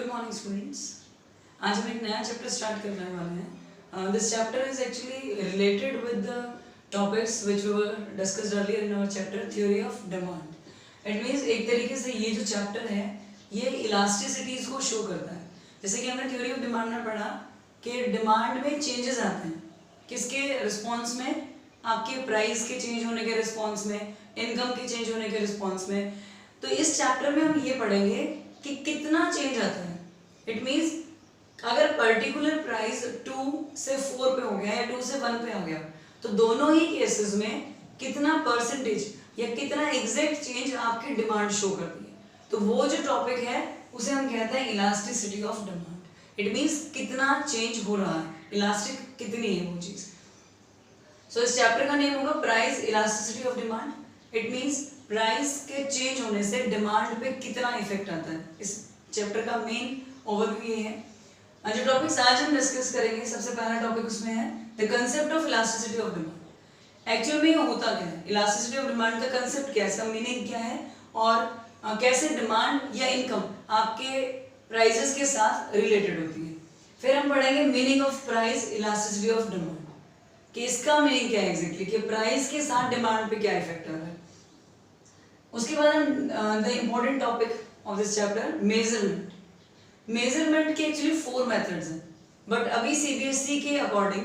Morning students. आज हम एक नया चैप्टर स्टार्ट करने वाले हैं। This chapter is actually related with the topics which we were discussed earlier in our chapter theory of demand. It means एक तरीके से ये जो चैप्टर है ये इलास्टिसिटीज को शो करता है। जैसे कि हमने थ्योरी ऑफ डिमांड में पढ़ा कि डिमांड में चेंजेस आते हैं, किसके रिस्पॉन्स में, आपके प्राइस के चेंज होने के रिस्पॉन्स में, इनकम के चेंज होने के रिस्पॉन्स में। तो इस चैप्टर में हम ये पढ़ेंगे कि कितना चेंज आता है। इट मींस अगर पर्टिकुलर प्राइस 2 से 4 पे हो गया या 2 से 1 पे हो गया तो दोनों ही केसेस में कितना परसेंटेज या कितना एग्जैक्ट चेंज आपकी डिमांड शो करती है। तो वो जो टॉपिक है उसे हम कहते हैं elasticity of demand. It means कितना चेंज हो रहा है, इलास्टिक कितनी है वो चीज। सो इस चैप्टर का नेम होगा price elasticity of demand. It means price के चेंज होने से डिमांड पे कितना इफेक्ट आता है। इस चैप्टर का मेन ओवरव्यू ये है। जो टॉपिक्स आज हम डिस्कस करेंगे, सबसे पहला टॉपिक उसमें है the concept of elasticity of demand. Actual में ये होता क्या है, इलास्टिसिटी ऑफ डिमांड का कंसेप्ट क्या है, इसका मीनिंग क्या है और कैसे डिमांड या इनकम आपके प्राइसेस के साथ रिलेटेड होती है। फिर हम पढ़ेंगे meaning of price elasticity of demand, कि इसका मीनिंग क्या है एग्जैक्टली, कि प्राइस के साथ डिमांड पे क्या इफेक्ट आ रहा है। उसके बाद हम the important topic of this chapter measurement. Measurement के एक्चुअली 4 मेथड्स हैं, बट अभी सीबीएसई के अकॉर्डिंग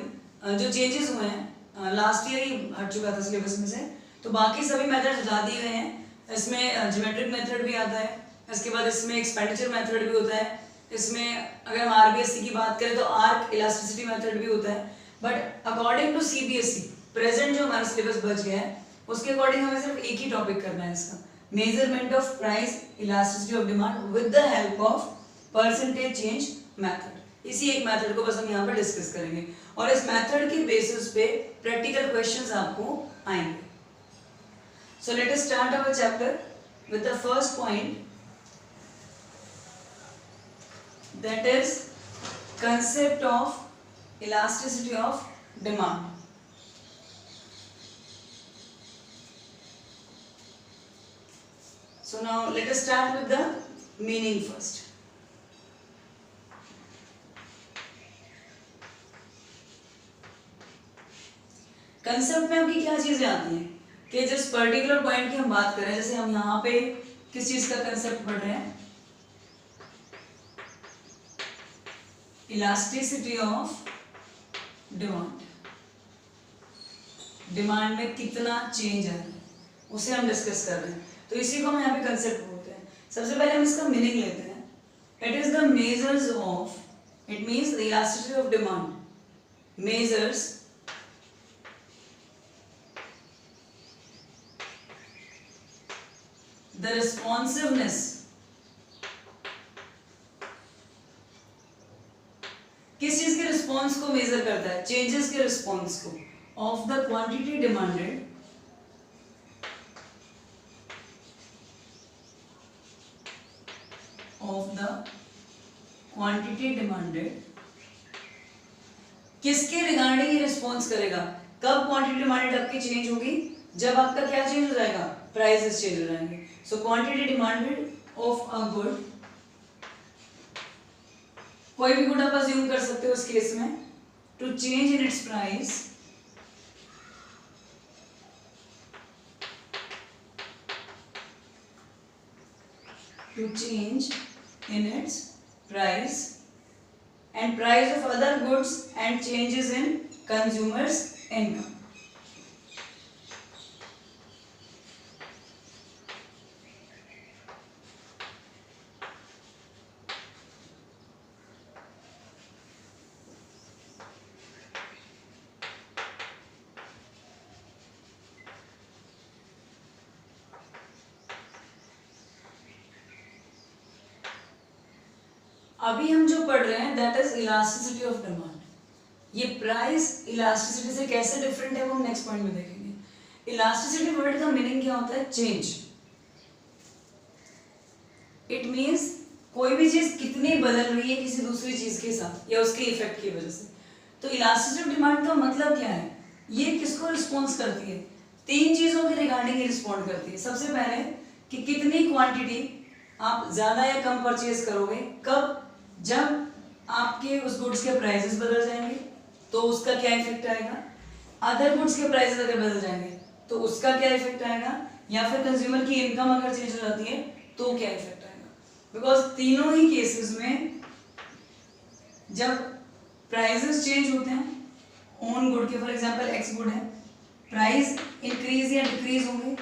जो चेंजेस हुए हैं, लास्ट ईयर ही हट चुका था सिलेबस में से, तो बाकी सभी मेथड्स हटा दिए गए हैं। इसमें ज्योमेट्रिक मेथड भी आता है, इसके बाद इसमें एक्सपेंडिचर मेथड भी होता है, इसमें अगर हम आरबीएसई की बात करें तो आर्क इलास्टिसिटी मेथड भी होता है। But according to CBSE present जो हमारा सिलेबस बच गया है उसके अकॉर्डिंग हमें सिर्फ एक ही टॉपिक करना है, इसका measurement of price elasticity of demand with the help of percentage change method. इसी एक मेथड को बस हम यहाँ पर डिस्कस करेंगे और इस मेथड के बेसिस पे प्रैक्टिकल क्वेश्चंस आपको आएंगे। So let us start our chapter with the first point, that is concept of elasticity of demand. So now let us start with the meaning first. Concept में आपकी क्या चीजें आती हैं कि जिस पर्टिकुलर पॉइंट की हम बात करें, जैसे हम यहाँ पे किस चीज का कंसेप्ट पढ़ रहे हैं, इलास्टिसिटी ऑफ डिमांड। डिमांड में कितना चेंज है उसे हम डिस्कस कर रहे हैं, तो इसी को हम यहाँ पे कंसेप्ट बोलते हैं। सबसे पहले हम इसका मीनिंग लेते हैं। It is the measures of, it means the elasticity of demand measures the responsiveness, किस चीज के रिस्पॉन्स को मेजर करता है, चेंजेस के रिस्पॉन्स को, ऑफ द क्वांटिटी डिमांडेड किसके रिगार्डिंग ये रिस्पॉन्स करेगा। कब क्वांटिटी डिमांडेड आपकी चेंज होगी, जब आपका क्या चेंज हो जाएगा, प्राइसेस चेंज हो जाएंगे। So quantity demanded of a good, कोई भी गुड आप अज्यूम कर सकते हो उस केस में, to change in its price and price of other goods and changes in consumers income. अभी हम जो पढ़ रहे हैं that is elasticity of demand. ये प्राइस इलास्टिसिटी से कैसे डिफरेंट है वो हम नेक्स्ट पॉइंट में देखेंगे। इलास्टिसिटी वर्ड का मीनिंग क्या होता है, चेंज। इट मींस कोई भी चीज कितनी बदल रही है किसी दूसरी चीज के साथ या उसके इफेक्ट की वजह से। तो इलास्टिसिटी ऑफ डिमांड का मतलब क्या है, ये किसको रिस्पॉन्स करती है, 3 चीजों के रिगार्डिंग ये रिस्पॉन्ड करती है। सबसे पहले कि कितनी क्वांटिटी आप ज्यादा या कम परचेज करोगे, कब जब आपके उस गुड्स के प्राइसेस बदल जाएंगे तो उसका क्या इफेक्ट आएगा, अदर गुड्स के प्राइसेस अगर बदल जाएंगे तो उसका क्या इफेक्ट आएगा, या फिर कंज्यूमर की इनकम अगर चेंज हो जाती है तो क्या इफेक्ट आएगा। बिकॉज तीनों ही केसेस में जब प्राइसेस चेंज होते हैं ओन गुड के, फॉर एग्जांपल एक्स गुड है, प्राइस इंक्रीज या डिक्रीज होंगे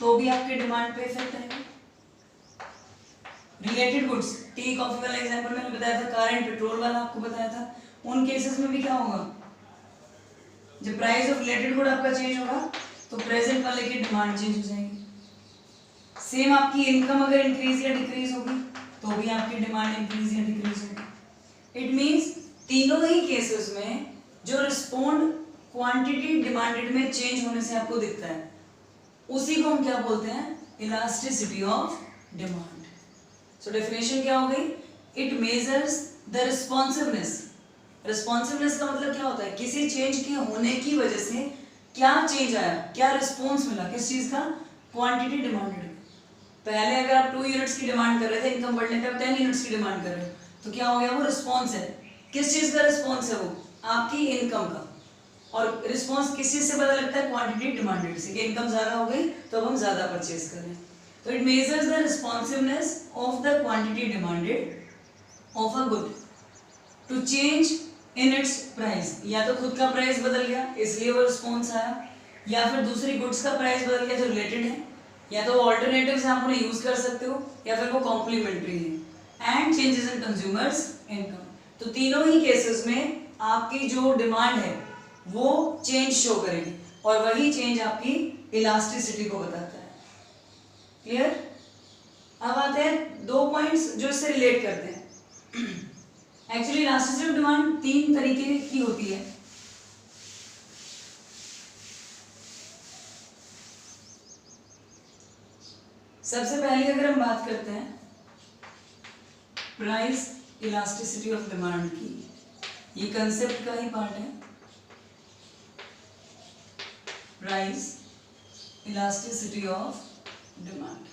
तो भी आपके डिमांड पे इफेक्ट आएगा। रिलेटेड गुड्स, टी कॉफी वाला एग्जांपल मैंने बताया था, कार एंड पेट्रोल वाला आपको बताया था, उन केसेस में भी क्या होगा, जब प्राइस ऑफ रिलेटेड गुड आपका चेंज होगा तो प्रेजेंट वाले की डिमांड चेंज हो जाएगी। सेम आपकी इनकम अगर इंक्रीज या डिक्रीज होगी तो भी आपकी डिमांड इंक्रीज या डिक्रीज होगी। इट मींस तीनों ही केसेस में जो रिस्पोंड क्वांटिटी डिमांडेड में चेंज होने से आपको दिखता है उसी को हम क्या बोलते हैं, elasticity of demand. So definition क्या हो गई, it measures the responsiveness. Responsiveness का मतलब क्या होता है, किसी चेंज के होने की वजह से क्या चेंज आया, क्या रिस्पॉन्स मिला किस चीज का, क्वांटिटी डिमांडेड। पहले अगर आप 2 यूनिट्स की डिमांड कर रहे थे, इनकम बढ़ने पे आप 10 यूनिट्स की डिमांड कर रहे हो, तो क्या हो गया, वो रिस्पॉन्स है। किस चीज का रिस्पॉन्स है, वो आपकी इनकम का। और रिस्पॉन्स किस चीज से पता लगता है, क्वांटिटी डिमांडेड से, कि इनकम ज्यादा हो गई तो अब हम ज्यादा परचेज कर रहे हैं। तो it measures the responsiveness of the quantity demanded of a good to change in its price. या तो खुद का प्राइस बदल गया इसलिए वो रिस्पॉन्स आया, या फिर दूसरी गुड्स का प्राइस बदल गया जो रिलेटेड है, या तो ऑल्टरनेटिव्स आप उन्हें यूज कर सकते हो, या फिर वो कॉम्प्लीमेंट्री है। And changes in consumers income. तो तीनों ही केसेस में आपकी जो डिमांड है वो चेंज शो करेगी, और वही चेंज आपकी इलास्टिसिटी को बताता है। क्लियर। अब आते हैं 2 पॉइंट्स जो इससे रिलेट करते हैं। एक्चुअली इलास्टिसिटी ऑफ डिमांड 3 तरीके की होती है। सबसे पहले अगर हम बात करते हैं प्राइस इलास्टिसिटी ऑफ डिमांड की, ये कंसेप्ट का ही पार्ट है, प्राइस इलास्टिसिटी ऑफ डिमांड।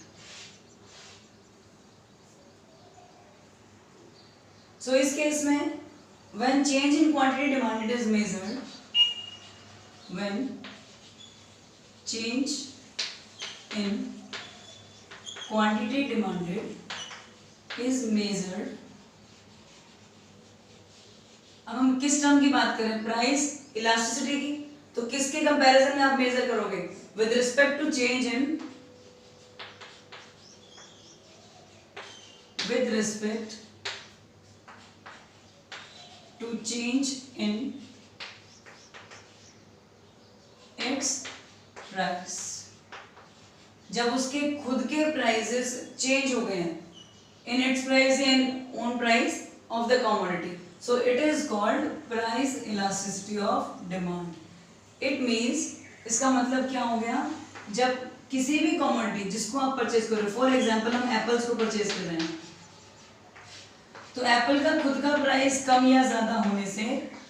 सो इस केस में when change in quantity demanded is measured, when change in quantity demanded is measured, अब हम किस टर्म की बात करें, प्राइस इलास्टिसिटी की, तो किसके कंपैरिजन में आप मेजर करोगे, with respect to change in, with respect to change in its price। जब उसके खुद के प्राइसेस चेंज हो गए हैं, in its price and own price of the commodity, so it is called price elasticity of demand। it means, इसका मतलब क्या हो गया, जब किसी भी कमोडिटी जिसको आप परचेज कर रहे हो, फॉर एग्जांपल हम एप्पल्स को परचेज कर रहे हैं, तो एप्पल का खुद का प्राइस कम या ज्यादा होने से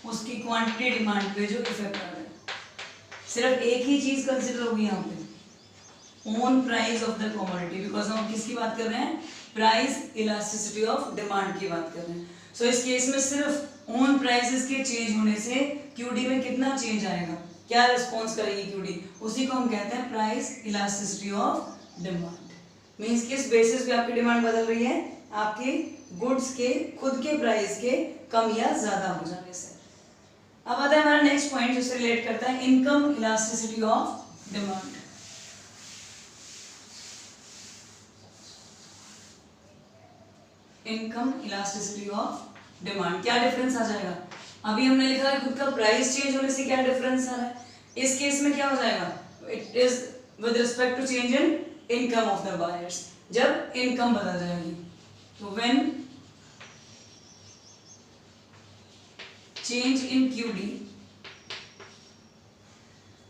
उसकी क्वांटिटी डिमांड पे जो इफेक्ट आ रहा है, सिर्फ एक ही चीज कंसिडर होगी यहाँ पे, own price of the commodity, because हम किसकी बात कर रहे हैं, प्राइस इलास्टिसिटी ऑफ डिमांड की बात कर रहे हैं। सो इस केस में सिर्फ ओन प्राइसेस के चेंज होने से क्यूडी में कितना चेंज आएगा, क्या रिस्पॉन्स करेगी क्यूडी, उसी को हम कहते हैं price elasticity of demand. Means किस बेसिस पे आपकी डिमांड बदल रही है, आपके गुड्स के खुद के प्राइस के कम या ज्यादा हो जाने से। अब आता है हमारा नेक्स्ट पॉइंट जिससे रिलेट करता है income elasticity of demand. Income elasticity of demand, क्या डिफरेंस आ जाएगा, अभी हमने लिखा है खुद का प्राइस चेंज होने से क्या डिफरेंस आ रहा है, इस केस में क्या हो जाएगा, it is with respect to change in income of the buyers, जब इनकम बदल जाएगी। तो when change in QD,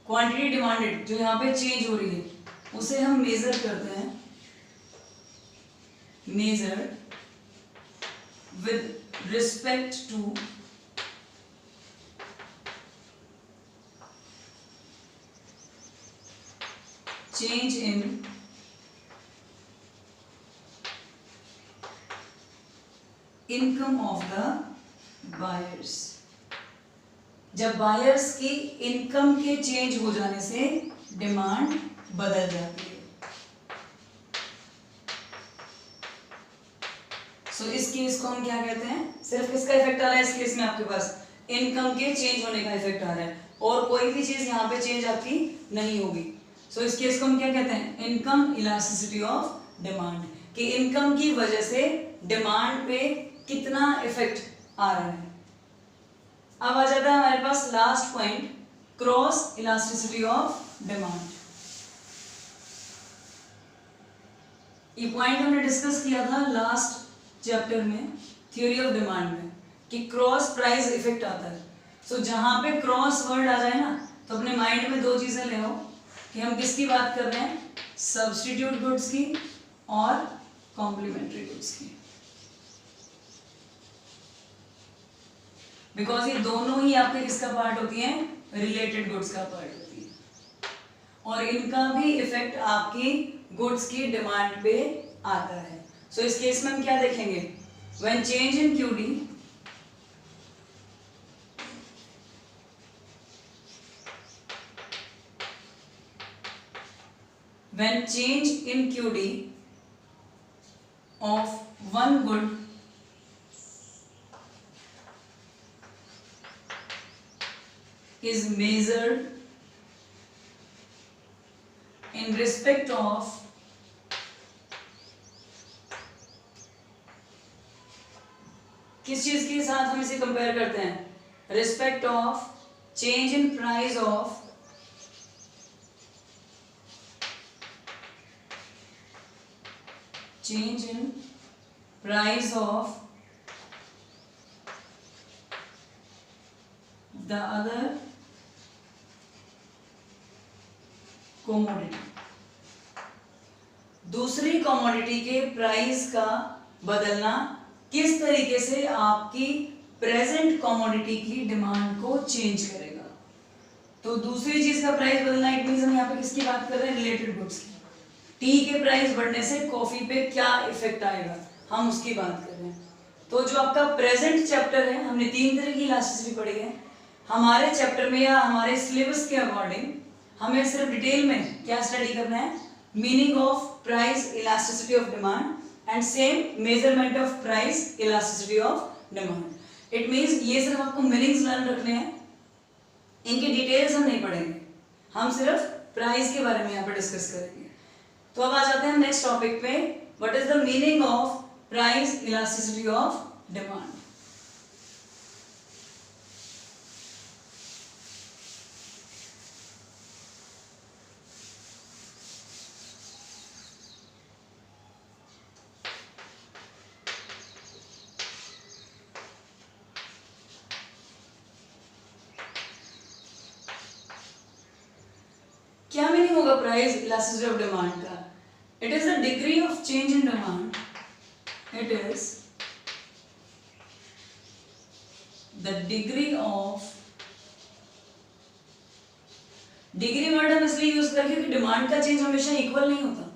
quantity demanded जो यहाँ पे चेंज हो रही है उसे हम मेजर करते हैं, measure with respect to change in income of the buyers. जब बायर्स की इनकम के चेंज हो जाने से डिमांड बदल जाती है। सो इस केस को हम क्या कहते हैं, सिर्फ किसका इफेक्ट आ रहा है इस केस में, आपके पास इनकम के चेंज होने का इफेक्ट आ रहा है और कोई भी चीज यहाँ पे चेंज आपकी नहीं होगी। सो इस केस को हम क्या कहते हैं, इनकम इलास्टिसिटी ऑफ डिमांड, कि इनकम की वजह से डिमांड पे कितना इफेक्ट आ रहा है। अब आ जाता है हमारे पास last point, cross elasticity of demand. ये पॉइंट हमने डिस्कस किया था लास्ट चैप्टर में थ्योरी ऑफ डिमांड में, कि क्रॉस प्राइस इफेक्ट आता है। सो जहां पे क्रॉस वर्ड आ जाए ना, तो अपने माइंड में दो चीजें ले आओ कि हम किसकी बात कर रहे हैं, सब्स्टिट्यूट गुड्स की और कॉम्प्लीमेंट्री गुड्स की। बिकॉज ये दोनों ही आपके किसका पार्ट होती हैं, रिलेटेड गुड्स का पार्ट होती है, और इनका भी इफेक्ट आपकी गुड्स की डिमांड पे आता है। सो इस केस में हम क्या देखेंगे, when change in QD when change in QD of one good is measured in respect of किस चीज के साथ हम इसे कंपेयर करते हैं, respect of change in price of change in price of the other commodity। दूसरी कमोडिटी के प्राइस का बदलना किस तरीके से आपकी प्रेजेंट कमोडिटी की डिमांड को चेंज करेगा। तो दूसरी चीज का प्राइस बदलना, इट मींस हम यहाँ पे किसकी बात कर रहे हैं, रिलेटेड गुड्स की। टी के प्राइस बढ़ने से कॉफी पे क्या इफेक्ट आएगा, हम उसकी बात कर रहे हैं। तो जो आपका प्रेजेंट चैप्टर है, हमने 3 तरह की इलास्टिसिटी पढ़ी है। हमारे चैप्टर में या हमारे सिलेबस के अकॉर्डिंग हमें सिर्फ डिटेल में क्या स्टडी करना है, meaning of price elasticity of demand and same measurement of price elasticity of demand. It means ये सिर्फ आपको मीनिंग्स लर्न रखने हैं, इनके डिटेल्स हम नहीं पढ़ेंगे, हम सिर्फ प्राइस के बारे में यहाँ पर डिस्कस करेंगे। तो अब आ जाते हैं नेक्स्ट टॉपिक पे, what is the meaning of price elasticity of demand. क्या मीनिंग होगा प्राइस इलास्टिसिटी ऑफ डिमांड का? It is the degree of change in demand, it is the degree of, degree word हम इसलिए use करके कि demand का change हमेशा equal नहीं होता,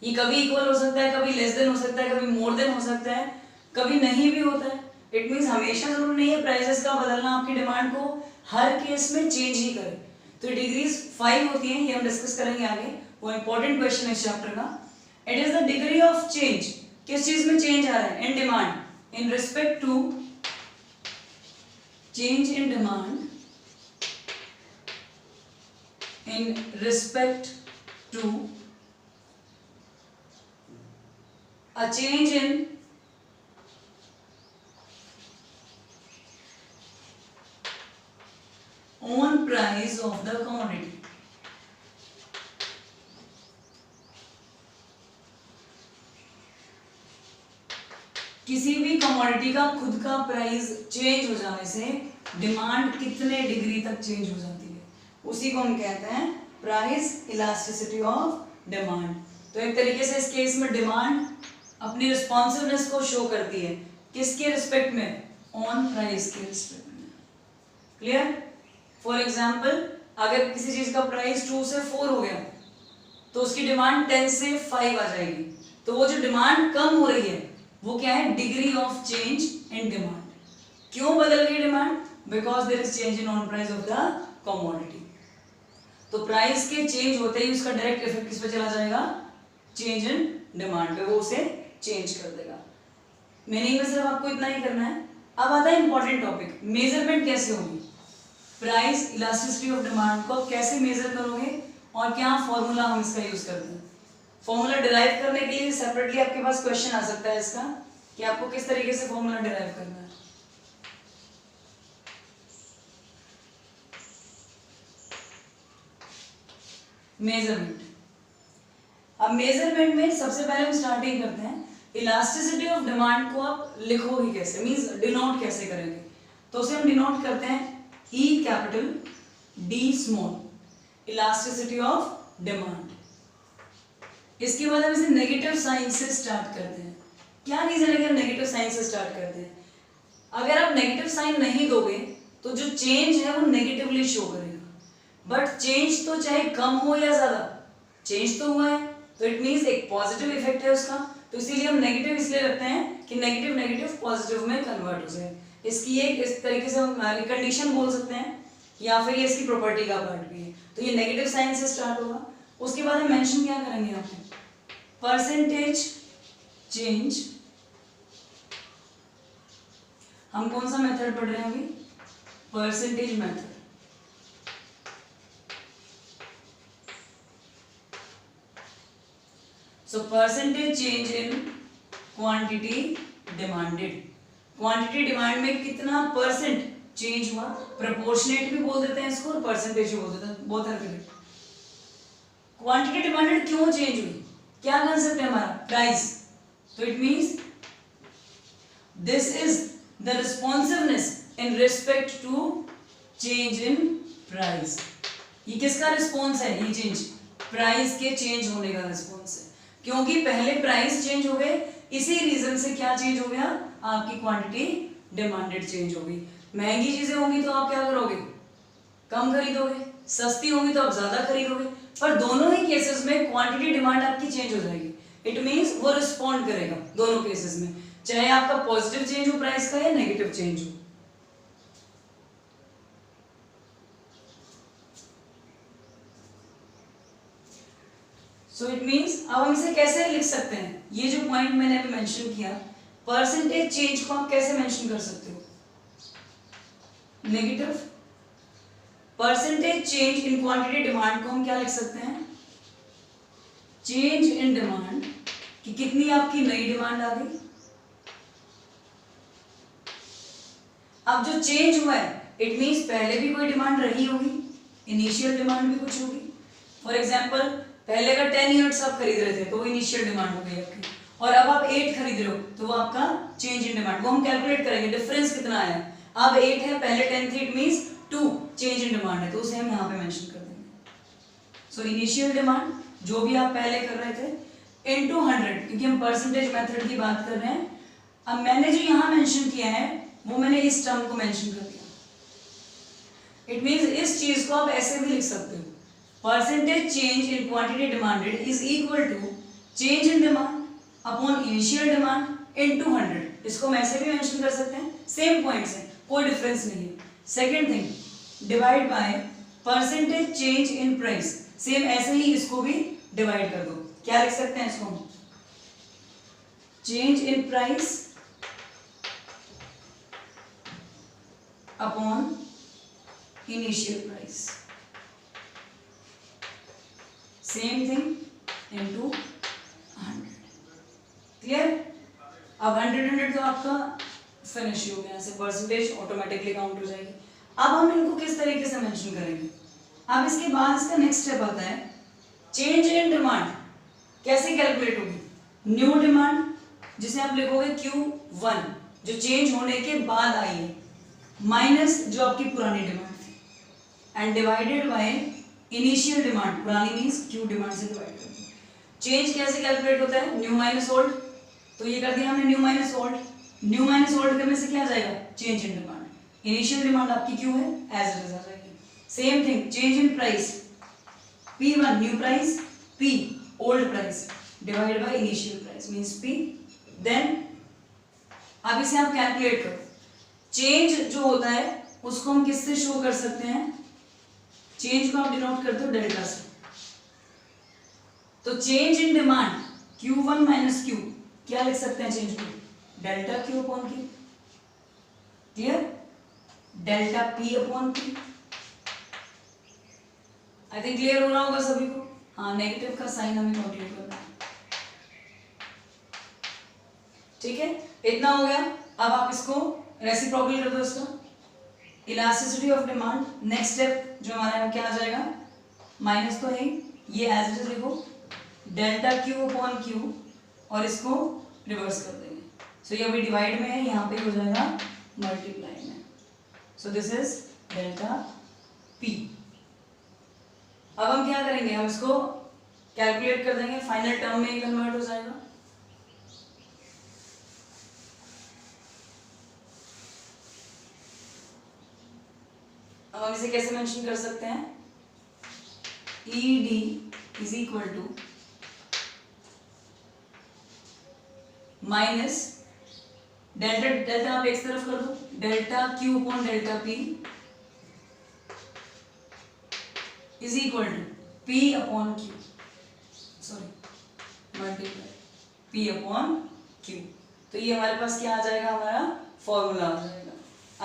ये कभी इक्वल हो सकता है, कभी लेस देन हो सकता है, कभी मोर देन हो सकता है, कभी नहीं भी होता है। इट मींस हमेशा जरूर नहीं है प्राइसेस का बदलना आपकी डिमांड को हर केस में चेंज ही करे। तो डिग्रीज 5 होती हैं, ये हम डिस्कस करेंगे आगे, वो इंपॉर्टेंट क्वेश्चन है इस चैप्टर का। It is the degree of change, किस चीज में चेंज आ रहा है, in demand, in respect to change in demand, in respect to a change in own price of the commodity। किसी भी कमोडिटी का खुद का प्राइस चेंज हो जाने से डिमांड कितने डिग्री तक चेंज हो जाती है, उसी को हम कहते हैं प्राइस इलास्टिसिटी ऑफ डिमांड। तो एक तरीके से इस केस में डिमांड अपनी रिस्पॉन्सिवनेस को शो करती है, किसके रिस्पेक्ट में, ऑन प्राइस के रिस्पेक्ट में। क्लियर? फॉर एग्जाम्पल, अगर किसी चीज का प्राइस 2 से 4 हो गया तो उसकी डिमांड 10 से 5 आ जाएगी। तो वो जो डिमांड कम हो रही है वो क्या है, degree of change in demand. क्यों बदल गई demand? Because there is change in on price of the commodity. तो प्राइस के चेंज होते ही उसका डायरेक्ट इफेक्ट किस पे चला जाएगा, चेंज इन डिमांड पे, वो उसे चेंज कर देगा। मीनिंग में सिर्फ आपको इतना ही करना है। अब आता है इंपॉर्टेंट टॉपिक, मेजरमेंट कैसे होगी, प्राइस इलास्टिसिटी ऑफ डिमांड को कैसे मेजर करोगे और क्या फॉर्मूला हम इसका यूज करते हैं। फॉर्मूला डिराइव करने के लिए सेपरेटली आपके पास क्वेश्चन आ सकता है इसका कि आपको किस तरीके से फॉर्मूला डिराइव करना है। मेजरमेंट, अब मेजरमेंट में सबसे पहले हम स्टार्टिंग करते हैं, इलास्टिसिटी ऑफ डिमांड को आप लिखोगे कैसे, मींस डिनोट कैसे करेंगे। तो उसे हम डिनोट करते हैं E capital D small, elasticity of demand. इसके बाद हम इसे नेगेटिव साइन से स्टार्ट करते हैं। क्या रीजन है कि हम नेगेटिव साइन से स्टार्ट करते हैं? अगर आप नेगेटिव साइन नहीं दोगे तो जो चेंज है वो नेगेटिवली शो करेगा, बट चेंज तो चाहे कम हो या ज्यादा, चेंज तो हुआ है, तो इट मींस एक पॉजिटिव इफेक्ट है उसका। तो इसीलिए हम नेगेटिव इसलिए रखते हैं कि नेगेटिव नेगेटिव पॉजिटिव में कन्वर्ट हो जाए। इसकी एक इस तरीके से हम कंडीशन बोल सकते हैं, या फिर ये इसकी प्रॉपर्टी का पार्ट भी है। तो ये नेगेटिव साइन से स्टार्ट होगा। उसके बाद हम मेंशन क्या करेंगे यहाँ पे, परसेंटेज चेंज। हम कौन सा मेथड पढ़ रहे हैं अभी, percentage method. So percentage change in quantity demanded, quantity demand में कितना परसेंट चेंज हुआ, प्रोपोर्शनेट भी बोल देते हैं इसको और परसेंटेज भी बोल देते हैं, both are correct. Quantity demanded क्यों चेंज हुई, क्या कंसेप्ट है हमारा, प्राइस। तो it means this is the responsiveness in respect to change in price. ये किसका रिस्पॉन्स है, ये चेंज प्राइस के चेंज होने का रिस्पॉन्स है, क्योंकि पहले प्राइस चेंज हो गए, इसी रीजन से क्या चेंज हो गया, आपकी क्वांटिटी डिमांडेड चेंज होगी। महंगी चीजें होंगी तो आप क्या करोगे, कम खरीदोगे, सस्ती होंगी तो आप ज्यादा खरीदोगे, पर दोनों ही केसेस में क्वांटिटी डिमांड आपकी चेंज हो जाएगी। इट मींस वो रिस्पॉन्ड करेगा दोनों केसेस में, चाहे आपका पॉजिटिव चेंज हो प्राइस का या नेगेटिव चेंज हो। सो इट मींस अब हम इसे कैसे लिख सकते हैं, ये जो पॉइंट मैंने अभी मेंशन किया, परसेंटेज चेंज को आप कैसे मेंशन कर सकते हो, negative. Percentage change in quantity demand को हम क्या लिख सकते हैं, चेंज इन डिमांड, कि कितनी आपकी नई डिमांड आ गई। अब जो चेंज हुआ है इट मींस पहले भी कोई डिमांड रही होगी, इनिशियल डिमांड भी कुछ होगी। फॉर एग्जांपल पहले अगर 10 यूनिट्स आप खरीद रहे थे तो वो इनिशियल डिमांड हो गई आपकी, और अब आप 8 खरीद रहे हो तो वो आपका चेंज इन डिमांड। वो हम कैलकुलेट करेंगे डिफरेंस कितना आया, अब 8 है पहले 10 थी, it means 2 change in demand है, तो उसे हम यहाँ पे मेंशन कर देंगे। सो इनिशियल डिमांड जो भी आप पहले कर रहे थे इनटू 100, क्योंकि हम परसेंटेज मेथड की बात कर रहे हैं। अब मैंने जो यहाँ मेंशन किया है वो मैंने इस टर्म को मेंशन कर दिया। इट मींस इस चीज को आप ऐसे भी लिख सकते हो, percentage change in quantity demanded is equal to change in demand upon initial demand into 100। इसको हम ऐसे भी मेंशन कर सकते हैं, सेम पॉइंट्स हैं, कोई डिफरेंस नहीं है। Second thing, divide by percentage change in price, same ऐसे ही इसको भी डिवाइड कर दो। क्या लिख सकते हैं इसको हम, change in price upon initial price, same thing into 100। Clear? अब 100 तो आपका फिनिश हो गया, ऐसे परसेंटेज ऑटोमेटिकली काउंट हो जाएगी। अब हम इनको किस तरीके से मेंशन करेंगे, अब इसके बाद इसका नेक्स्ट स्टेप आता है चेंज इन डिमांड। कैसे कैलकुलेट होगी, न्यू डिमांड जिसे आप लिखोगे Q1 जो चेंज होने के बाद आई है, माइनस जो आपकी पुरानी डिमांड थी, and divided by initial demand, पुरानी मींस Q डिमांड से डिवाइड कर दिया। चेंज कैसे कैलकुलेट होता है, न्यू माइनस ओल्ड, तो ये कर दिया हमने new minus old. New minus old करने से क्या आ जाएगा, change in demand. Initial demand आपकी Q है, एज इट इज आ जाएगी। Same thing change in price, P1 new price, P old price divide by initial price means P, then अब इसे आप कैलकुलेट करो। चेंज जो होता है उसको हम किससे शो कर सकते हैं? चेंज को आप डिनोट करते हो डेल्टा से। तो change in demand Q1 minus Q, क्या लिख सकते हैं चेंज को? Delta Q upon Q। Clear? Delta P upon Q। I think clear हो रहा होगा सभी को। हाँ, नेगेटिव का साइन हमें कंप्लीट करना है। ठीक है, इतना हो गया। अब आप इसको रेसिप्रोकल कर दो इसका, elasticity of demand. Next step जो हमारा है क्या आ जाएगा? माइनस तो है, ये एज इट इज लिखो, डेल्टा Q अपॉन Q, और इसको रिवर्स कर देंगे। सो ये अभी डिवाइड में है, यहाँ पे हो जाएगा मल्टीप्लाई में। So this is delta P। अब हम क्या करेंगे? हम इसको कैलकुलेट कर देंगे, फाइनल टर्म में कन्वर्ट हो जाएगा। अब हम इसे कैसे मेंशन कर सकते हैं? ED is equal to minus delta, delta आप एक तरफ कर दो, delta Q upon delta P is equal to P upon Q, sorry multiply P upon Q। तो ये हमारे पास क्या आ जाएगा? हमारा फॉर्मूला आ जाएगा।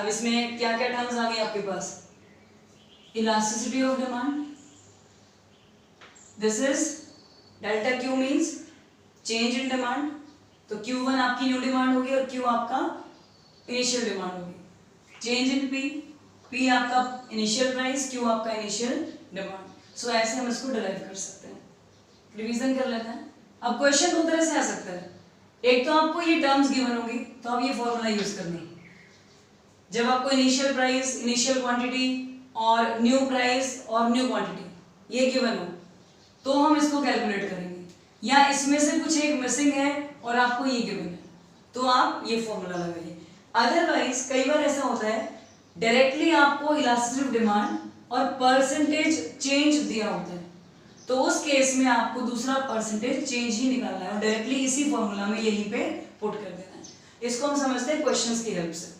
अब इसमें क्या क्या टर्म्स आ गए आपके पास? Elasticity of demand, this is delta Q means change in demand, तो Q1 आपकी न्यू डिमांड होगी और Q आपका इनिशियल डिमांड होगी। चेंज इन P, P आपका इनिशियल प्राइस, Q आपका इनिशियल डिमांड। सो ऐसे हम इसको डिराइव कर सकते हैं। रिवीजन कर लेते हैं। अब क्वेश्चन दो तरह से आ सकता है। एक तो आपको ये टर्म्स गिवन होगी तो आप ये फॉर्मूला यूज करनी, जब आपको इनिशियल प्राइस, इनिशियल क्वांटिटी और न्यू प्राइस और न्यू क्वांटिटी ये गिवन हो तो हम इसको कैलकुलेट करेंगे, या इसमें से कुछ एक मिसिंग है और आपको ये गिवन है तो आप ये फॉर्मूला लगाइए। अदरवाइज कई बार ऐसा होता है डायरेक्टली आपको इलास्टिसिटी ऑफ डिमांड और परसेंटेज चेंज दिया होता है, तो उस केस में आपको दूसरा परसेंटेज चेंज ही निकालना है और डायरेक्टली इसी फॉर्मूला में यहीं पे पुट कर देना है। इसको हम समझते हैं क्वेश्चंस की हेल्प से।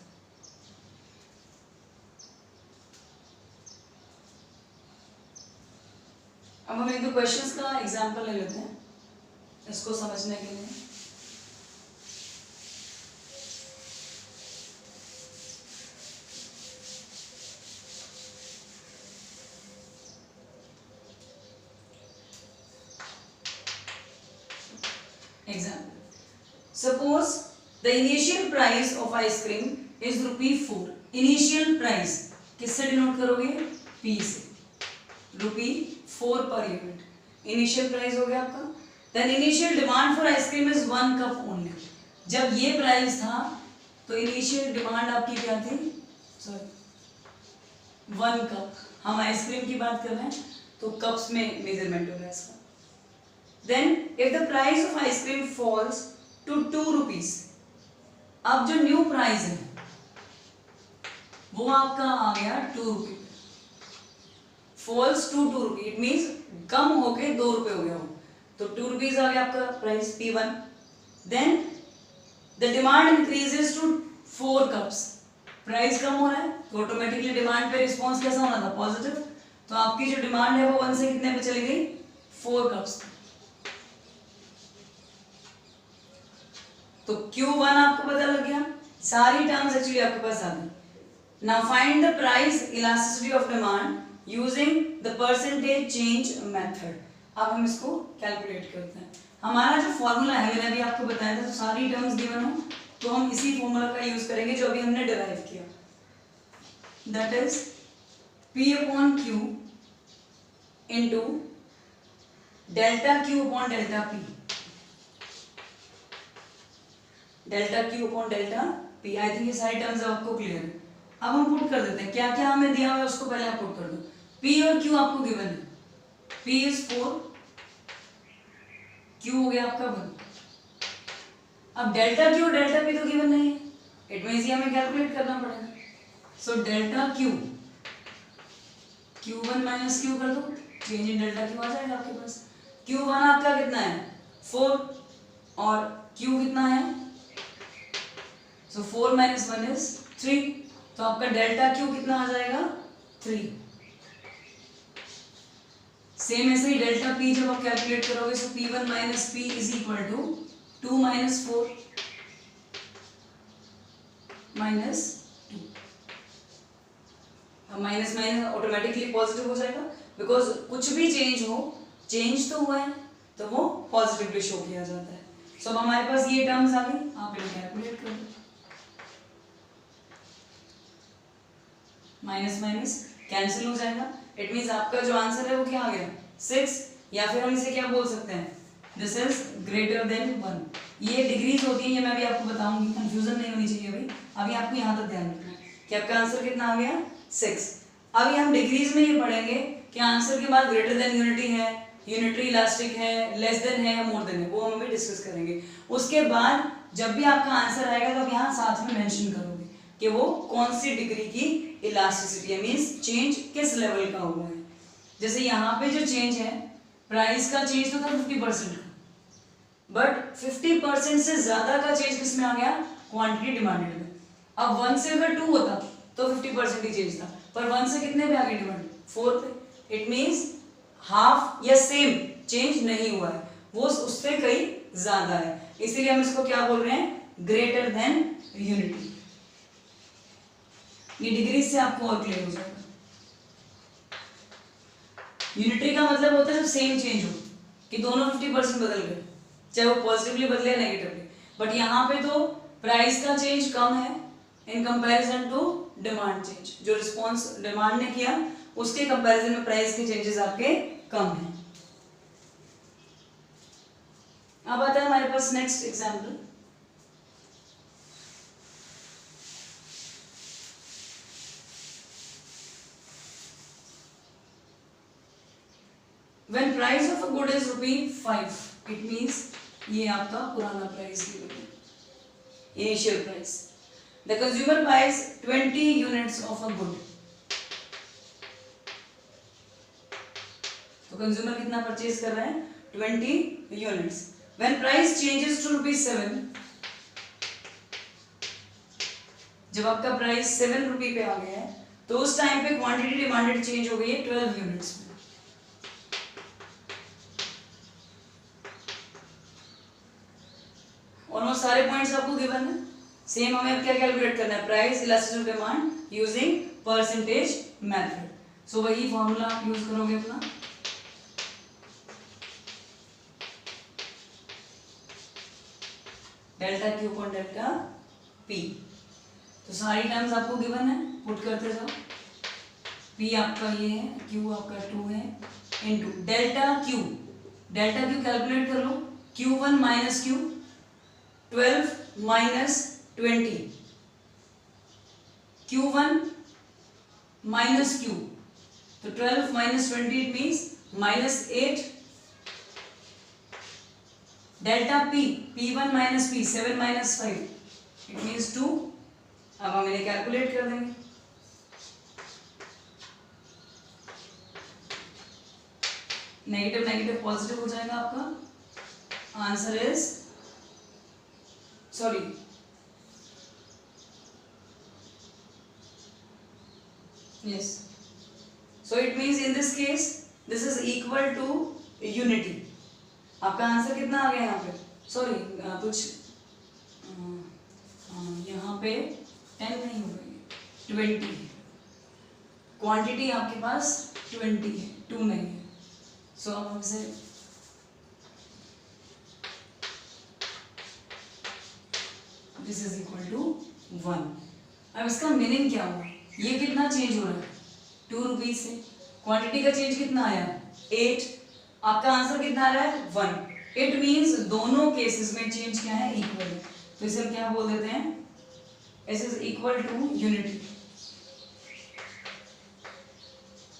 अब हम एक दो क्वेश्चंस का एग्जांपल ले लेते हैं इसको समझने के लिए। Example. Suppose the initial price of ice cream is ₹4. Initial price किससे डिनोट करोगे? P से। ₹4 per unit. Initial price हो गया आपका। Then initial demand for ice cream is 1 cup only. जब ये प्राइस था तो इनिशियल डिमांड आपकी क्या थी? Sorry 1 cup. हम आइसक्रीम की बात कर रहे हैं तो कप्स में मेजरमेंट होगा इसका। Then if the price of ice cream falls to 2 rupees, अब जो न्यू प्राइस है वो आपका आ गया 2 रुपये। फॉल्स टू 2 रुपये, इट मीन्स कम होके 2 रुपये हो गया हो, तो 2 रुपीज आ गया आपका price P1। Then the demand increases to 4 cups, price कम हो रहा है तो ऑटोमेटिकली डिमांड पे रिस्पॉन्स कैसा होना था? पॉजिटिव। तो आपकी जो डिमांड है वो 1 से कितने पे चली गई? 4 कप्स। तो Q1 आपको पता लग गया, सारी टर्म्स एक्चुअली आपके पास आ गई। Now find the price elasticity of demand using the percentage change method. अब हम इसको कैलकुलेट करते हैं। हमारा जो फॉर्मूला है, मैंने अभी आपको बताया था, तो सारी टर्म्स गिवन हो तो हम इसी फॉर्मूला का यूज करेंगे जो अभी हमने डिराइव किया, that is P upon Q into delta Q upon delta P, delta Q upon delta P। I think ये सारी टर्म्स आपको क्लियर है। अब हम पुट कर देते हैं, क्या क्या हमें दिया हुआ है उसको पहले आप पुट कर दो। P और Q आपको गिवन है, P इज 4, Q हो गया आपका 1। अब डेल्टा Q और डेल्टा P तो गिवन नहीं है, इट मींस ये हमें कैलकुलेट करना पड़ेगा। So delta Q, Q1 minus Q कर दो, चेंज इन डेल्टा Q आ जाएगा आपके पास। Q1 आपका कितना है? 4 और Q कितना है? सो 4 माइनस 1 इज 3, तो आपका डेल्टा क्यू कितना आ जाएगा 3। सेम ऐसे ही डेल्टा पी जब आप कैलकुलेट करोगे so P1 minus P is equal to 2 minus 4 minus 2। अब माइनस माइनस ऑटोमेटिकली पॉजिटिव हो जाएगा, बिकॉज कुछ भी चेंज हो, चेंज तो हुआ है तो वो पॉजिटिवली शो किया जाता है। सो अब हमारे पास ये टर्म्स आ गई, आप इन्हें कैलकुलेट कर लो। माइनस माइनस कैंसिल हो जाएगा, इट मीन्स आपका जो आंसर है वो क्या आ गया 6, या फिर हम इसे क्या बोल सकते हैं, दिस इज ग्रेटर देन 1। ये डिग्रीज होती है, ये मैं अभी आपको बताऊंगी, कंफ्यूजन नहीं होनी चाहिए भाई। अभी आपको यहाँ तक ध्यान रखना है कि आपका आंसर कितना आ गया 6। अभी हम डिग्रीज में ये पढ़ेंगे कि आंसर के बाद ग्रेटर देन यूनिटी है, यूनिटरी इलास्टिक है, लेस देन है या मोर देन है, वो हम अभी डिस्कस करेंगे। उसके बाद जब भी आपका आंसर आएगा तो आप यहाँ साथ में मेंशन करोगे कि वो कौन सी डिग्री की इलास्टिसिटी है, मींस चेंज किस लेवल का हुआ है। जैसे यहाँ पे जो चेंज है, प्राइस का चेंज तो था 50% का, बट 50% से ज्यादा का चेंज किसमें आ गया, क्वांटिटी डिमांडेड में। अब 1 से अगर 2 होता तो 50% ही चेंज था, पर 1 से कितने पे आ गई डिमांड, 4 पे। इट मींस हाफ या सेम चेंज नहीं हुआ है, वो उससे कहीं ज्यादा है, इसीलिए हम इसको क्या बोल रहे हैं, ग्रेटर देन यूनिटी। ये डिग्री से आपको और क्लियर हो जाएगा। यूनिटरी का मतलब होता है जब सेम चेंज हो, कि दोनों 50% बदल गए, चाहे वो पॉजिटिवली बदले या नेगेटिवली। बट यहाँ पे तो प्राइस का चेंज कम है in comparison to demand change, जो रिस्पॉन्स डिमांड ने किया उसके कंपैरिजन में प्राइस के चेंजेस आपके कम हैं। अब आता है हमारे पास next example. When price of a good is ₹5, it means ये आपका पुराना price initial price. The consumer buys 20 units of a good, तो कंज्यूमर कितना परचेज कर रहा है 20 units. When price changes to ₹7, जब आपका प्राइस 7 रुपये पे आ गया है तो उस टाइम पे क्वांटिटी डिमांडेड चेंज हो गई है 12 यूनिट्स में। ऑलमोस्ट सारे पॉइंट्स आपको गिवन है। सेम हमें अब क्या कैलकुलेट करना है, price elasticity of demand using percentage method. So वही फॉर्मूला आप यूज करोगे अपना, delta Q upon delta P. तो सारी टर्म्स आपको गिवन है, पुट करते जाओ। पी आपका ये है, क्यू आपका 2 है, into delta Q. Delta Q calculate कर लो, Q1 minus Q 12 minus 20, Q1 minus Q, तो 12 minus 20 it means -8। Delta P, P1 minus P 7 minus 5 it means 2। अब हम इन्हें कैलकुलेट कर देंगे। नेगेटिव नेगेटिव पॉजिटिव हो जाएगा आपका answer is, sorry yes, so it means in this case this is equal to unity. आपका आंसर कितना आ गया यहाँ पे, सॉरी कुछ यहाँ पे 10 नहीं होगा, 20 है। क्वांटिटी आपके पास 20 है, 2 नहीं है। सो अब हमसे दिस इज इक्वल टू 1। अब इसका मीनिंग क्या हुआ, ये कितना चेंज हो रहा है 2 रुपीज से, क्वांटिटी का चेंज कितना आया 8, आपका आंसर कितना आ रहा है 1। इट मींस दोनों केसेस में चेंज क्या है, इक्वल है। तो इसे हम क्या बोल देते हैं, it is equal to unity.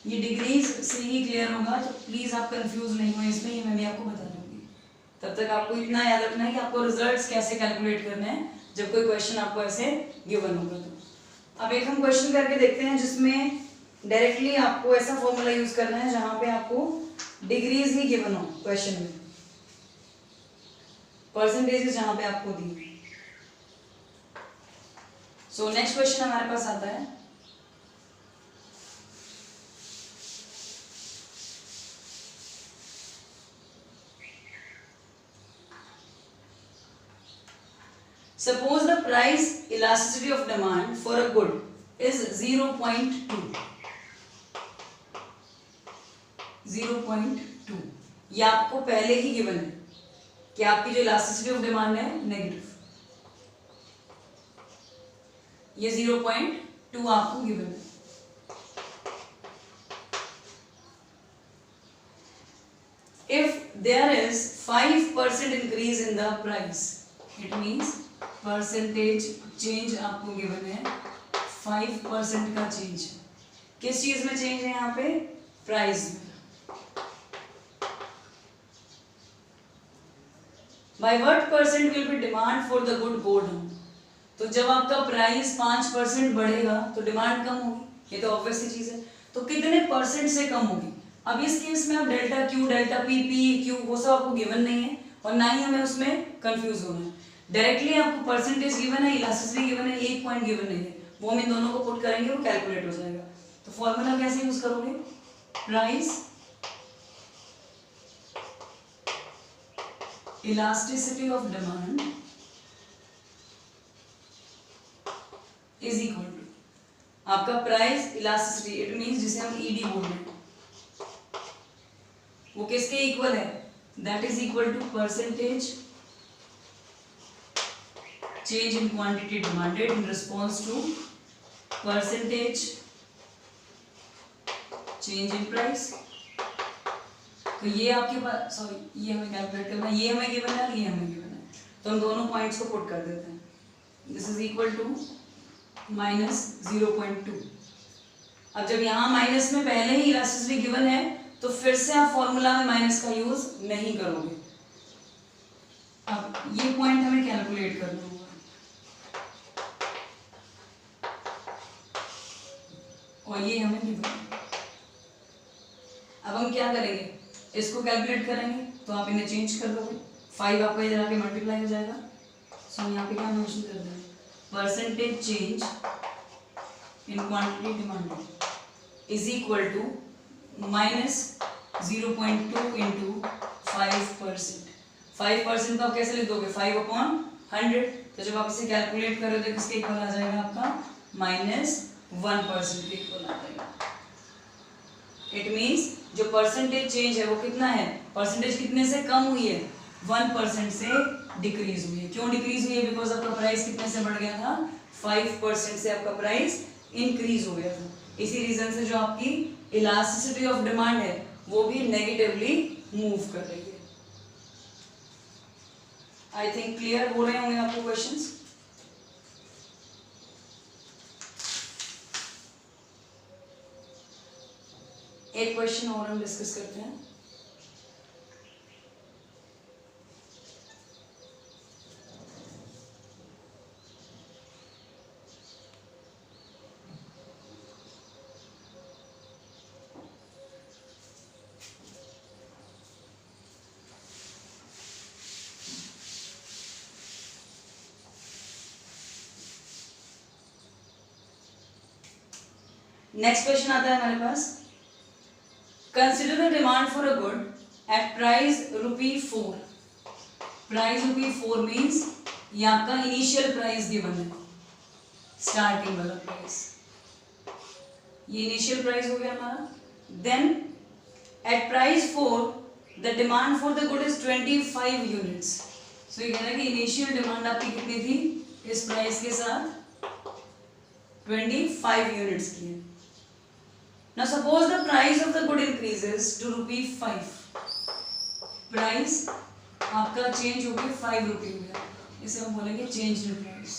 ये डिग्रीज से ही क्लियर होगा, तो प्लीज आप कंफ्यूज नहीं हो इसमें, ये मैं भी आपको बता दूंगी। तब तक आपको इतना याद रखना है कि आपको रिजल्ट्स कैसे कैलकुलेट करने हैं जब कोई क्वेश्चन आपको ऐसे गिवन होगा। तो अब एक हम क्वेश्चन करके देखते हैं जिसमें डायरेक्टली आपको ऐसा फॉर्मूला यूज करना है जहां पे आपको डिग्रीज ही गिवन हो क्वेश्चन में, परसेंटेजेस जहां पे आपको दी। सो नेक्स्ट क्वेश्चन हमारे पास आता है, suppose the price elasticity of demand for a good is 0.2. 0.2 ये आपको पहले ही गिवन है कि आपकी जो इलास्टिसिटी ऑफ डिमांड है नेगेटिव, ये 0.2 आपको गिवन है। If there is 5% increase in the price, it means percentage change आपको गिवन है 5% का चेंज। किस चीज में चेंज है यहाँ पे? प्राइस में। By what percent will be demand for the good go down? तो जब आपका प्राइस 5% बढ़ेगा तो डिमांड कम होगी, ये तो ऑब्वियस सी चीज है। तो कितने परसेंट से कम होगी? अब इस केस में आप delta Q, delta P, P Q वो सब आपको गिवन नहीं है और ना ही हमें उसमें कंफ्यूज होना है। डायरेक्टली आपको परसेंटेज गिवन है, इलास्टिसिटी गिवन है, एक पॉइंट गिवन नहीं है, वो हम इन दोनों को पुट करेंगे, वो कैलकुलेट हो जाएगा। तो फॉर्मूला कैसे यूज करोगे? Price elasticity of demand is equal to आपका प्राइस इलास्टिसिटी, इट मींस जिसे हम ईडी बोल रहे हैं, वो किसके इक्वल है? That is equal to percentage change in quantity demanded in response to percentage change in price। तो ये आपके पास, सॉरी ये हमें कैलकुलेट करना है, ये हमें गिवन है और ये हमें गिवन है, तो हम दोनों पॉइंट्स को पुट कर देते हैं। This is equal to minus 0.2। अब जब यहाँ माइनस में पहले ही इलास्टिसिटी गिवन है तो फिर से आप फॉर्मूला में माइनस का यूज नहीं करोगे। अब ये पॉइंट हमें कैलकुलेट करना होगा, और ये हमें गिवन है। अब हम क्या करेंगे? इसको कैलकुलेट करेंगे तो आप इन्हें चेंज कर दोगे, 5 आपका इधर आके मल्टीप्लाई हो जाएगा। सो हम यहाँ पे क्या मेंशन कर दें? Percentage change in quantity demanded is equal to minus 0.2 into 5%। 5% को आप कैसे लिख दोगे? 5/100। तो जब आप इसे कैलकुलेट करोगे तो किसके इक्वल आ जाएगा? आपका -1% के इक्वल आ जाएगा। इट मींस जो परसेंटेज चेंज है वो कितना है? परसेंटेज कितने से कम हुई है? 1% से डिक्रीज हुई है। क्यों डिक्रीज हुई है? बिकॉज आपका प्राइस कितने से बढ़ गया था? 5% से आपका प्राइस इंक्रीज हो गया था। इसी रीजन से जो आपकी इलास्टिसिटी ऑफ डिमांड है वो भी नेगेटिवली मूव कर रही है। आई थिंक क्लियर हो रहे होंगे आपको क्वेश्चंस। एक क्वेश्चन और हम डिस्कस करते हैं। नेक्स्ट क्वेश्चन आता है हमारे पास, consider the demand for a good at price ₹4। Price ₹4 means ये आपका इनिशियल प्राइस गिवन है, स्टार्टिंग वाला प्राइस, ये इनिशियल प्राइस हो गया हमारा। Then at price 4 the demand for the good is 25 units. So ये कह रहा है कि इनिशियल डिमांड आपकी कितनी थी इस प्राइस के साथ? 25 यूनिट्स की है। Now suppose the price of the good increases to ₹5। Price आपका चेंज हो गया 5 रुपये हो गया, इसे हम बोलेंगे change in price.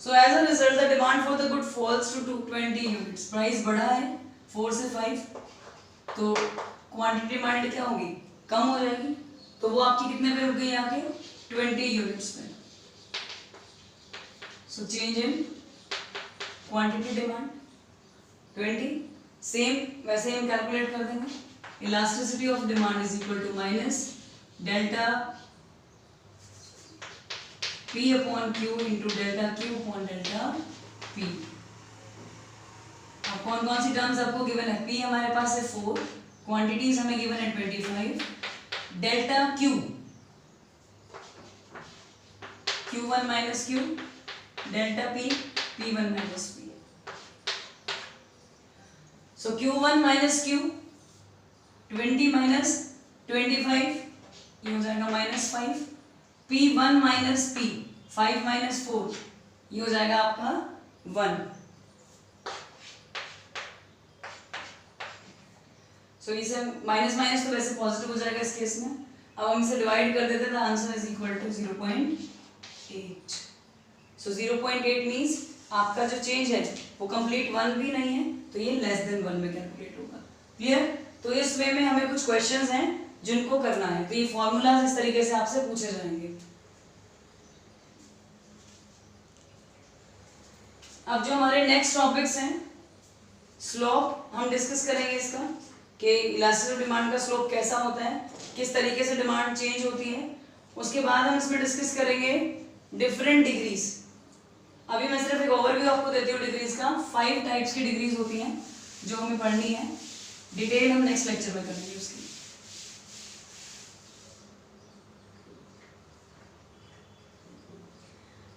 So as a result the demand for the good falls to 20 units। Price बढ़ा है 4 से 5, तो क्वांटिटी डिमांड क्या होगी? कम हो जाएगी। तो वो आपकी कितने पे रुक गई? आके 20 यूनिट्स पे। So change in quantity demand 20। Same वैसे हम कैलकुलेट कर देंगे। Elasticity of demand is equal to minus delta P upon Q into delta Q upon delta P। अब कौन कौन सी टर्म्स आपको गिवन है? P हमारे पास है 4, क्वांटिटीज हमें गिवन है 25, delta Q Q1 minus Q, delta P P1 minus P। सो Q1 माइनस Q 20 माइनस 25, ये हो जाएगा -5। P1 माइनस P 5 माइनस 4, ये हो जाएगा आपका 1। सो इसे माइनस माइनस तो वैसे पॉजिटिव हो जाएगा इस केस में। अब हम इसे डिवाइड कर देते हैं, तो answer is equal to 0.8। So 0.8 means आपका जो चेंज है वो कंप्लीट 1 भी नहीं है, तो ये लेस देन 1 में कैलकुलेट होगा। क्लियर? तो इस वे में हमें कुछ क्वेश्चंस हैं जिनको करना है, तो ये फॉर्मूलाज इस तरीके से आपसे पूछे जाएंगे। अब जो हमारे नेक्स्ट टॉपिक्स हैं, स्लोप हम डिस्कस करेंगे इसका, कि इलास्टिसिटी ऑफ डिमांड का स्लोप कैसा होता है, किस तरीके से डिमांड चेंज होती है। उसके बाद हम इसमें डिस्कस करेंगे डिफरेंट डिग्रीज। अभी मैं सिर्फ एक ओवरव्यू आपको देती हूँ डिग्रीज का। 5 टाइप्स की डिग्रीज होती हैं जो हमें पढ़नी है, डिटेल हम नेक्स्ट लेक्चर में करेंगे उसकी।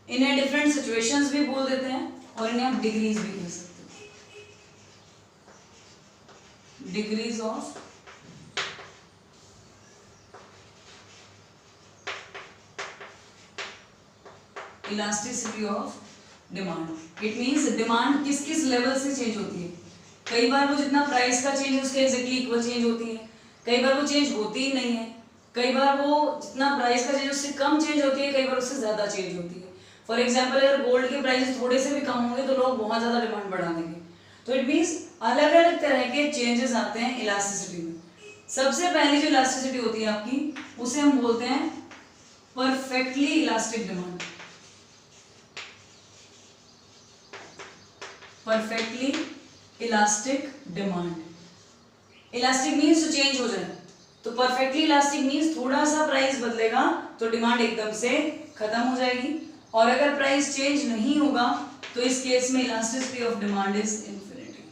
इन्हें डिफरेंट सिचुएशंस भी बोल देते हैं और इन्हें आप डिग्रीज भी कह सकते हैं, degrees of elasticity of demand. It means demand किस किस लेवल से चेंज होती है। कई बार वो जितना प्राइस का चेंज है उसके एग्जैक्टली इक्वल चेंज होती है, कई बार वो चेंज होती ही नहीं है, कई बार वो जितना प्राइस का चेंज उससे कम चेंज होती है, कई बार उससे ज्यादा चेंज होती है। फॉर एग्जाम्पल अगर गोल्ड के प्राइसेस थोड़े से भी कम होंगे तो लोग बहुत ज्यादा डिमांड बढ़ा देंगे। तो इट मींस अलग अलग तरह के चेंजेस आते हैं इलास्टिसिटी में। सबसे पहली जो इलास्टिसिटी होती है आपकी, उसे हम बोलते हैं perfectly elastic demand. Perfectly elastic demand. Elastic means तो चेंज हो जाए, तो परफेक्टली इलास्टिक मीन्स थोड़ा सा प्राइस बदलेगा तो डिमांड एकदम से खत्म हो जाएगी, और अगर प्राइस चेंज नहीं होगा तो इस केस में elasticity of demand is infinity.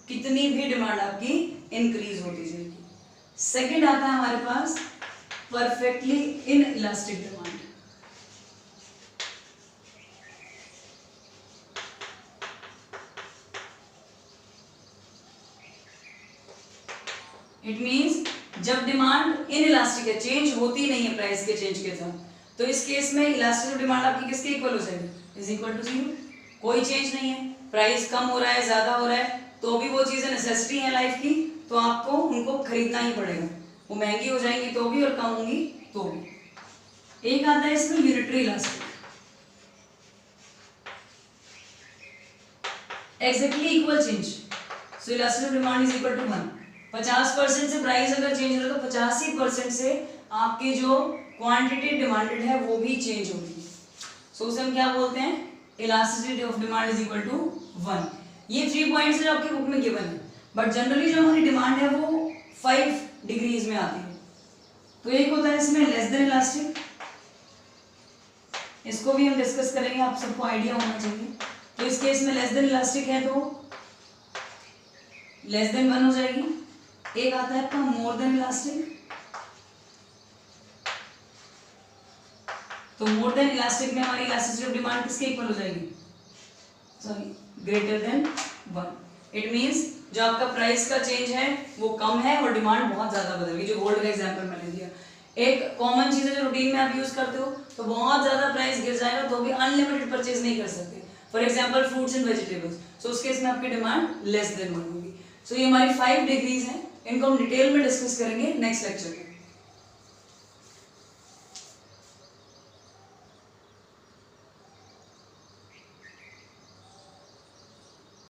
कितनी भी डिमांड आपकी इंक्रीज होती जाएगी। सेकंड आता है हमारे पास perfectly inelastic demand. It means जब डिमांड इन इलास्टिक है, चेंज होती नहीं है प्राइस के चेंज के साथ, तो इस केस में इलास्टिसिटी डिमांड आपकी किसके इक्वल हो जाएगी? Is equal to 0। कोई चेंज नहीं है, प्राइस कम हो रहा है ज्यादा हो रहा है, तो भी वो चीजें नेसेसिटी है लाइफ की, तो आपको उनको खरीदना ही पड़ेगा। वो महंगी हो जाएंगी तो भी और कम होंगी तो भी। एक आता है इसमें unitary elastic. Exactly equal change, so elasticity demand is equal to 1। 50% से प्राइस अगर चेंज हो रहा है तो 85% से आपकी जो क्वांटिटी डिमांडेड है वो भी चेंज होगी। सो उसे हम क्या बोलते हैं? Elasticity of demand is equal to 1। ये 3 पॉइंट्स जो आपके बुक में गिवन है, बट जनरली जो हमारी डिमांड है वो 5 डिग्रीज में आती है। तो एक होता है इसमें लेस देन इलास्टिक, इसको भी हम डिस्कस करेंगे, आप सबको आइडिया होना चाहिए। तो इस केस में लेस देन इलास्टिक है तो लेस देन 1 हो जाएगी। एक आता है आपका मोर देन इलास्टिक, तो मोर देन इलास्टिक में हमारी इलास्टिसिटी ऑफ डिमांड किसके इक्वल हो जाएगी? Sorry, greater than 1। It means जो आपका प्राइस का चेंज है वो कम है और डिमांड बहुत ज्यादा बदल गई। जो गोल्ड का एग्जांपल मैंने दिया, एक कॉमन चीज है जो रूटीन में आप यूज करते हो, तो बहुत ज्यादा प्राइस गिर जाएगा तो भी अनलिमिटेड परचेज नहीं कर सकते। For example fruits and vegetables, so उस केस में आपकी डिमांड लेस देन 1 होगी। सो ये हमारी 5 डिग्रीज हैं, इनको हम डिटेल में डिस्कस करेंगे नेक्स्ट लेक्चर में।